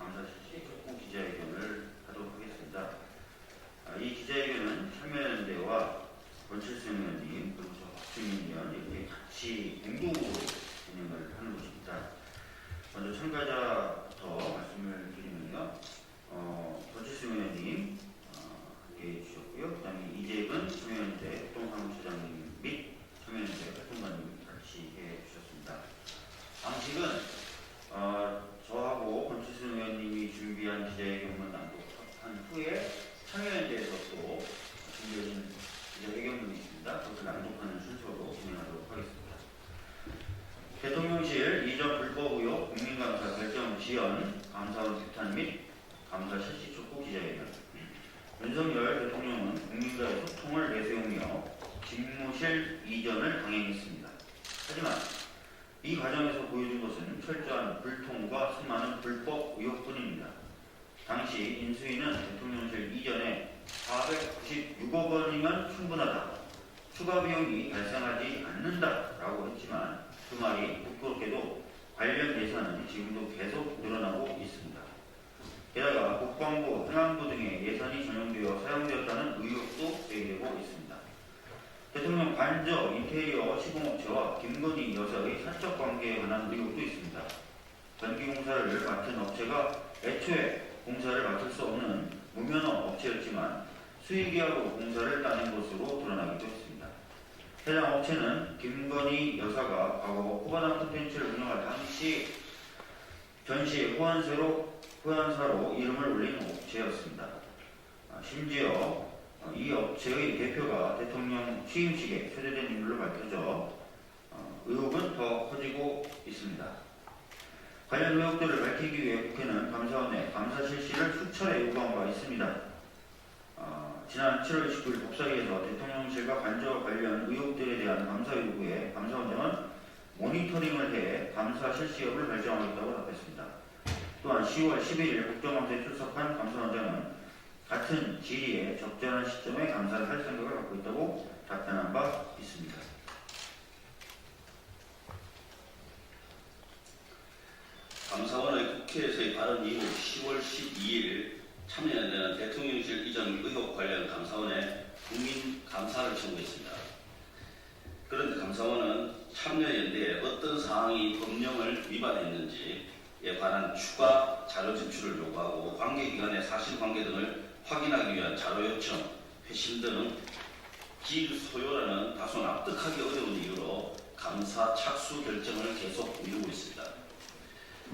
감사 실시 촉구 기자회견을 하도록 하겠습니다. 이 기자회견은 참여연대와 권칠승 의원님 그리고 저 박주민 의원 이렇게 같이 공동으로 진행을 하는 것입니다. 먼저 참가자부터 말씀을 드리면요. 권칠승 의원님 함께 해주셨고요. 그 다음에 이재근 참여연대 활동사무처장님 및 참여연대 활동가님 같이 해주셨습니다. 방식은 저하고 권칠승 의원님이 준비한 기자회견문 낭독한 후에 참여연대에서 또 준비해진 기자회견문이 있습니다. 그것을 낭독하는 순서로 진행하도록 하겠습니다. 대통령실 이전 불법 의혹 국민감사 결정 지연 감사원 규탄 및 감사 실시 촉구 기자회견. 윤석열 대통령은 국민과의 소통을 내세우며 집무실 이전을 강행했습니다. 하지만 이 과정에서 보여준 것은 철저한 불통과 수많은 불법 의혹뿐입니다. 당시 인수위는 대통령실 이전에 496억 원이면 충분하다, 추가 비용이 발생하지 않는다라고 했지만 그 말이 부끄럽게도 관련 예산은 지금도 계속 늘어나고 있습니다. 게다가 국방부, 행안부 등의 예산이 전용되어 사용되었다는 의혹도 제기되고 있습니다. 대통령 관저 인테리어 시공업체와 김건희 여사의 사적 관계에 관한 의혹도 있습니다. 전기공사를 맡은 업체가 애초에 공사를 맡을 수 없는 무면허 업체였지만 수의계약으로 공사를 따낸 것으로 드러나기도 했습니다. 해당 업체는 김건희 여사가 과거 후바당 콘텐츠를 운영할 당시 전시의 후원사로 이름을 올린 업체였습니다. 심지어 이 업체의 대표가 대통령 취임식에 초대된 인물로 밝혀져 의혹은 더 커지고 있습니다. 관련 의혹들을 밝히기 위해 국회는 감사원에 감사 실시를 수차례 요구한 바 있습니다. 지난 7월 29일 법사위에서 대통령실과 관저 관련 의혹들에 대한 감사 요구에 감사원장은 모니터링을 해 감사 실시 여부를 결정하겠다고 답했습니다. 또한 10월 11일 국정감사에 출석한 감사원장은 같은 질의에 적절한 시점에 감사를 할 생각을 갖고 있다고 답변한 바 있습니다. 감사원의 국회에서의 발언 이후 10월 12일 참여연대는 대통령실 이전 의혹 관련 감사원에 국민 감사를 청구했습니다. 그런데 감사원은 참여연대에 어떤 사항이 법령을 위반했는지에 관한 추가 자료 제출을 요구하고 관계기관의 사실관계 등을 확인하기 위한 자료 요청, 회신 등은 기소요라는 다소 납득하기 어려운 이유로 감사 착수 결정을 계속 미루고 있습니다.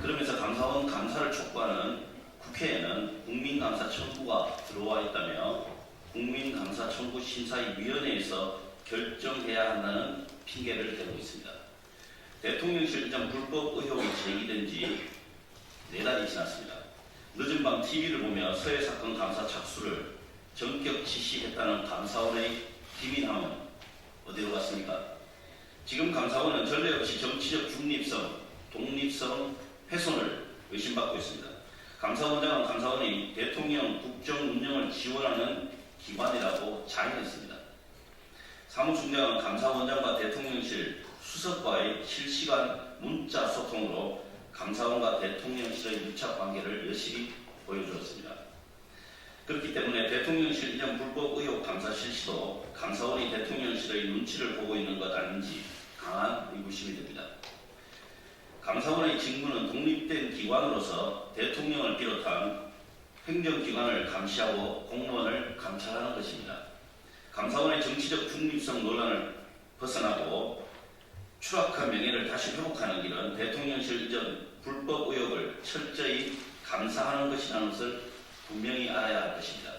그러면서 감사원 감사를 촉구하는 국회에는 국민감사 청구가 들어와 있다며 국민감사 청구 심사위원회에서 결정해야 한다는 핑계를 대고 있습니다. 대통령실 이전 불법 의혹이 제기된 지 4달이 지났습니다. 늦은 밤 TV를 보며 서해 사건 감사 착수를 전격 지시했다는 감사원의 기민함은 어디로 갔습니까? 지금 감사원은 전례 없이 정치적 중립성, 독립성 훼손을 의심받고 있습니다. 감사원장은 감사원이 대통령 국정 운영을 지원하는 기관이라고 자인했습니다. 사무총장은 감사원장과 대통령실 수석과의 실시간 문자 소통으로 감사원과 대통령실의 밀착 관계를 여실히 보여주었습니다. 그렇기 때문에 대통령실 이전 불법 의혹 감사 실시도 감사원이 대통령실의 눈치를 보고 있는 것 아닌지 강한 의구심이 듭니다. 감사원의 직무는 독립된 기관으로서 대통령을 비롯한 행정기관을 감시하고 공무원을 감찰하는 것입니다. 감사원의 정치적 중립성 논란을 벗어나고 추락한 명예를 다시 회복하는 길은 대통령실 이전 불법 의혹을 철저히 감사하는 것이라는 것을 분명히 알아야 할 것입니다.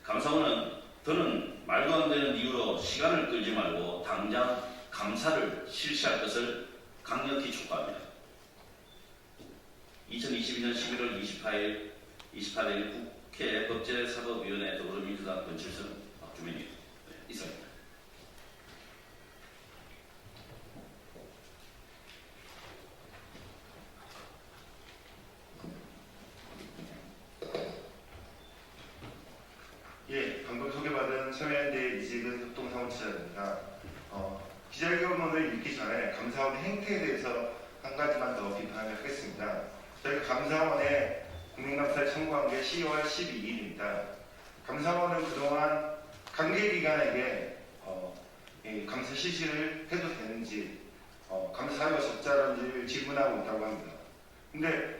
감사원은 더는 말도 안 되는 이유로 시간을 끌지 말고 당장 감사를 실시할 것을 강력히 촉구합니다. 2022년 11월 28일 국회 법제사법위원회 더불어민주당 권칠승 박주민 의원 이상입니다. 예, 방금 소개받은 참여연대 이재근 협동사무처장입니다. 기자회견문을 읽기 전에 감사원의 행태에 대해서 한 가지만 더 비판을 하겠습니다. 저희 감사원의 국민감사에 청구한 게 10월 12일입니다. 감사원은 그동안 관계기관에게 이 감사 실시를 해도 되는지 감사 사유가 적절한지를 질문하고 있다고 합니다. 근데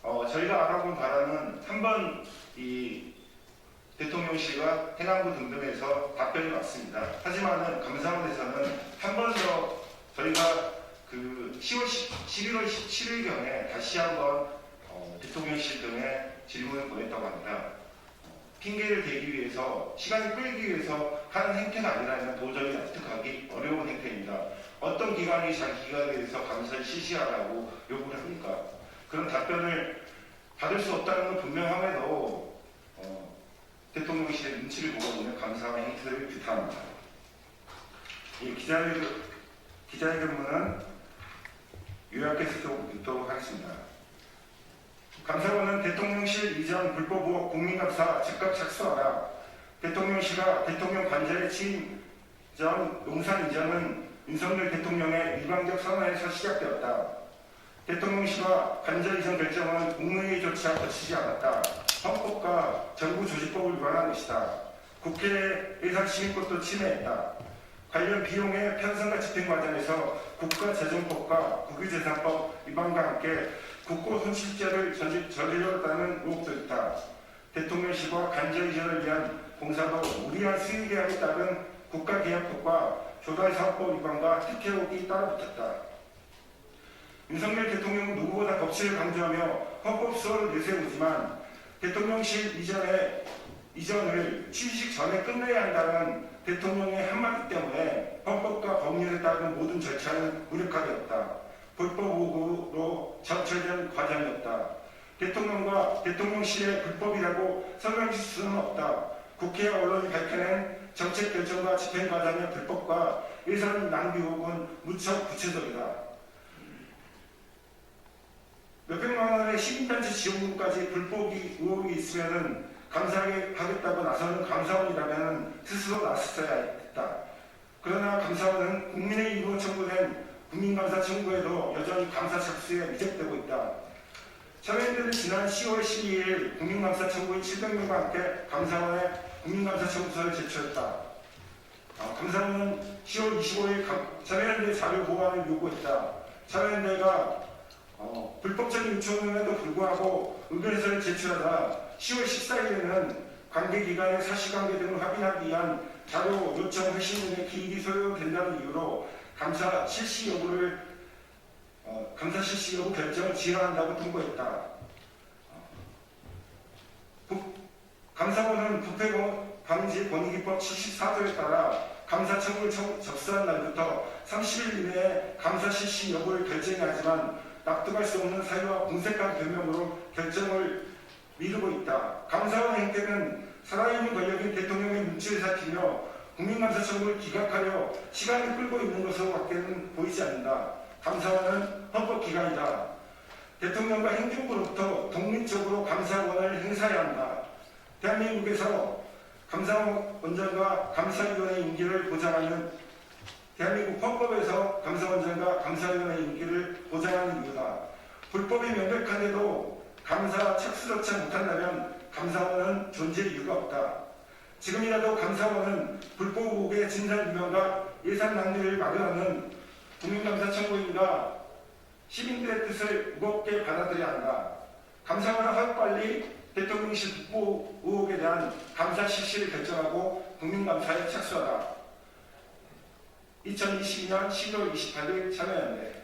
저희가 알아본 바로는 한번 이 대통령실과 행안부 등등에서 답변이 왔습니다. 하지만은 감사원에서는 한 번 더 저희가 그 11월 17일경에 다시 한번 대통령실 등에 질문을 보냈다고 합니다. 핑계를 대기 위해서 시간을 끌기 위해서 하는 행태가 아니라면 도저히 납득하기 어려운 행태입니다. 어떤 기관이 자기 기관에 대해서 감사를 실시하라고 요구를 합니까? 그런 답변을 받을 수 없다는 건 분명함에도 대통령실의 눈치를 보고 있는 감사의 행태를 규탄합니다. 이 기자회견문은 요약해서 좀 읽도록 하겠습니다. 감사원은 대통령실 이전 불법 의혹 국민감사 즉각 착수하라. 대통령실과 대통령 관저의 취임 전 용산 이전은 윤석열 대통령의 일방적 선언에서 시작되었다. 대통령실과 관저 이전 결정은 국무회의 조차 거치지 않았다. 헌법과 정부 조직법을 위반한 것이다. 국회의 예산 심의권도 침해했다. 관련 비용의 편성과 집행 과정에서 국가재정법과 국유재산법 위반과 함께 국고 손실죄를 저질렀다는 의혹도 있다. 대통령실과 관저 이전을 위한 공사도 무리한 수익 계약에 따른 국가계약법과 조달사업법 위반과 특혜 의혹이 따라붙었다. 윤석열 대통령은 누구보다 법치를 강조하며 헌법 수호를 내세우지만 대통령실 이전을 취직 전에 끝내야 한다는 대통령의 한마디 때문에 헌법과 법률에 따른 모든 절차는 무력화되었다. 불법 의혹으로 적철된 과정이었다. 대통령과 대통령실의 불법이라고 설명할 수는 없다. 국회와 언론이 밝혀낸 정책 결정과 집행 과정의 불법과 예산 낭비 의혹은 무척 구체적이다. 몇백만 원의 시민단체 지원금까지 불법 의혹이 있으면 감사하겠다고 나서는 감사원이라면 스스로 나섰어야 했다. 그러나 감사원은 국민의힘으로 청구된 국민감사 청구에도 여전히 감사 착수에 미적되고 있다. 참여연대는 지난 10월 12일 국민감사 청구인 700명과 함께 감사원에 국민감사 청구서를 제출했다. 감사원은 10월 25일 참여연대 자료 보완을 요구했다. 참여연대가 불법적인 요청임에도 불구하고 의견서를 제출하다 10월 14일에는 관계기관의 사실관계 등을 확인하기 위한 자료 요청 회신 등의 기일이 소요된다는 이유로 감사 실시 여부 결정을 지연한다고 통보했다. 감사원은 부패 방지 권익위법 74조에 따라 감사 청구를 접수한 날부터 30일 이내에 감사 실시 여부를 결정하지만 납득할 수 없는 사유와 궁색한 변명으로 결정을 미루고 있다. 감사원의 행태는 살아있는 권력인 대통령의 눈치를 살피며 국민감사 청구를 기각하려 시간을 끌고 있는 것으로밖에는 보이지 않는다. 감사원은 헌법기관이다. 대통령과 행정부로부터 독립적으로 감사권을 행사해야 한다. 대한민국에서 감사원장과 감사위원회 임기를 보장하는 대한민국 헌법에서 감사원장과 감사위원회 임기를 보장하는 이유다. 불법이 명백한데도 감사 착수조차 못한다면 감사원은 존재할 이유가 없다. 지금이라도 감사원은 불법 의혹의 진상규명과 예산 낭비를 막으려는 국민감사 청구인과 시민들의 뜻을 무겁게 받아들여야 한다. 감사원은 하루빨리 대통령실 불법 의혹에 대한 감사 실시를 결정하고 국민감사에 착수하다. 2022년 11월 28일 참여연대